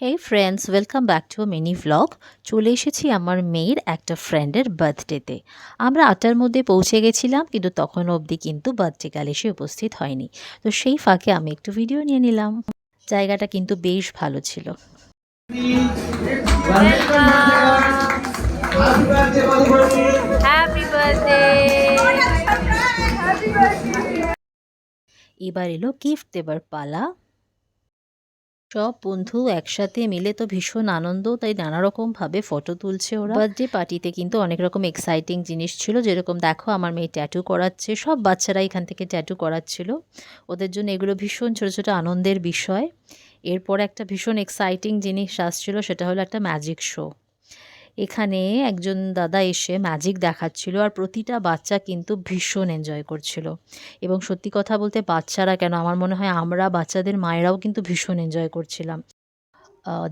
Hey friends, welcome back to mini vlog. চলে এসেছি আমার মেয়ের একটা ফ্রেন্ডের বার্থডেতে। আমরা ৮টার মধ্যে পৌঁছে গেছিলাম, কিন্তু তখন অবধি কিন্তু বার্থডে গার্ল এসে উপস্থিত হয়নি। তো সেই ফাঁকে আমি একটু ভিডিও নিয়ে নিলাম। জায়গাটা কিন্তু বেশ ভালো ছিল। এবার এলো গিফট দেবার পালা। সব বন্ধু একসাথে মিলে তো ভীষণ আনন্দ, তাই নানা রকমভাবে ফটো তুলছে ওরা। বার্থডে পার্টিতে কিন্তু অনেক রকম এক্সাইটিং জিনিস ছিল, যেরকম দেখো আমার মেয়ে ট্যাটু করাচ্ছে, সব বাচ্চারা এখান থেকে ট্যাটু করাচ্ছিল। ওদের জন্য এগুলো ভীষণ ছোটো ছোটো আনন্দের বিষয়। এরপর একটা ভীষণ এক্সাইটিং জিনিস আসছিল, সেটা হলো একটা ম্যাজিক শো। এখানে একজন দাদা এসে ম্যাজিক দেখাচ্ছিল, আর প্রতিটা বাচ্চা কিন্তু ভীষণ এনজয় করছিল। এবং সত্যি কথা বলতে বাচ্চারা কেন, আমার মনে হয় আমরা বাচ্চাদের মায়েরাও কিন্তু ভীষণ এনজয় করছিলাম।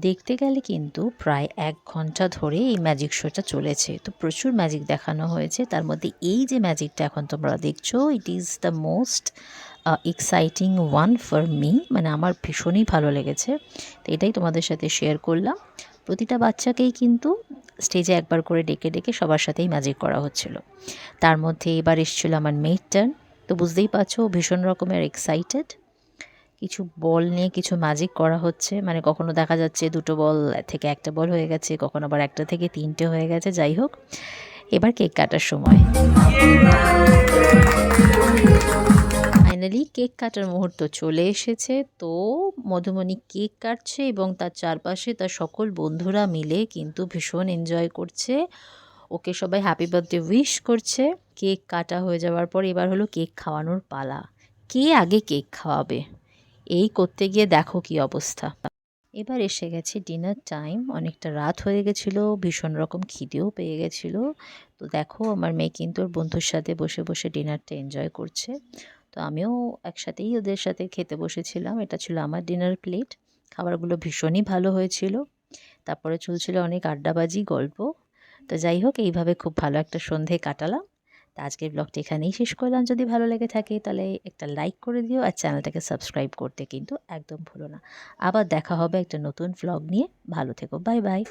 দেখতে গেলে কিন্তু প্রায় ১ ঘন্টা ধরে এই ম্যাজিক শোটা চলেছে। তো প্রচুর ম্যাজিক দেখানো হয়েছে। তার মধ্যে এই যে ম্যাজিকটা এখন তোমরা দেখছো, it is the most exciting one for me. মানে আমার ভীষণই ভালো লেগেছে। তো এটাই তোমাদের সাথে শেয়ার করলাম। প্রতিটা বাচ্চাকেই কিন্তু স্টেজে একবার করে ডেকে ডেকে সবার সাথেই ম্যাজিক করা হচ্ছিল। তার মধ্যে এবার এসেছিল আমার মেয়ের টার্ন। তো বুঝতেই পারছো ভীষণ রকমের এক্সাইটেড। কিছু বল নিয়ে কিছু ম্যাজিক করা হচ্ছে, মানে কখনো দেখা যাচ্ছে ২টো বল থেকে ১টা বল হয়ে গেছে, কখনো আবার ১টা থেকে ৩টে হয়ে গেছে। যাই হোক, এবার কেক কাটার সময়। ফাইনালি কেক কাটার মুহূর্ত চলে এসেছে। তো মধুমণি কেক কাটছে এবং তার চারপাশে তার সকল বন্ধুরা মিলে কিন্তু ভীষণ এনজয় করছে। ওকে সবাই হ্যাপি বার্থডে উইশ করছে। কেক কাটা হয়ে যাওয়ার পর এবার হলো কেক খাওয়ানোর পালা। কে আগে কেক খাওয়াবে, এই করতে গিয়ে দেখো কি অবস্থা। এবার এসে গেছে ডিনার টাইম। অনেকটা রাত হয়ে গেছিলো, ভীষণ রকম খিদেও পেয়ে গেছিলো। তো দেখো আমার মেয়ে কিন্তু ওর বন্ধুর সাথে বসে বসে ডিনারটা এনজয় করছে। তো আমিও একসাথেই ওদের সাথে খেতে বসেছিলাম। এটা ছিল আমার ডিনার প্লেট। খাবারগুলো ভীষণই ভালো হয়েছিল। তারপরে চলছিল অনেক আড্ডাবাজি গল্প। তো যাই হোক, এইভাবে খুব ভালো একটা সন্ধে কাটালাম। তো আজকের ব্লগটা এখানেই শেষ করলাম। যদি ভালো লেগে থাকে তাহলে একটা লাইক করে দিও, আর চ্যানেলটাকে সাবস্ক্রাইব করতে কিন্তু একদম ভুলো না। আবার দেখা হবে একটা নতুন ভ্লগ নিয়ে। ভালো থেকো, বাই বাই।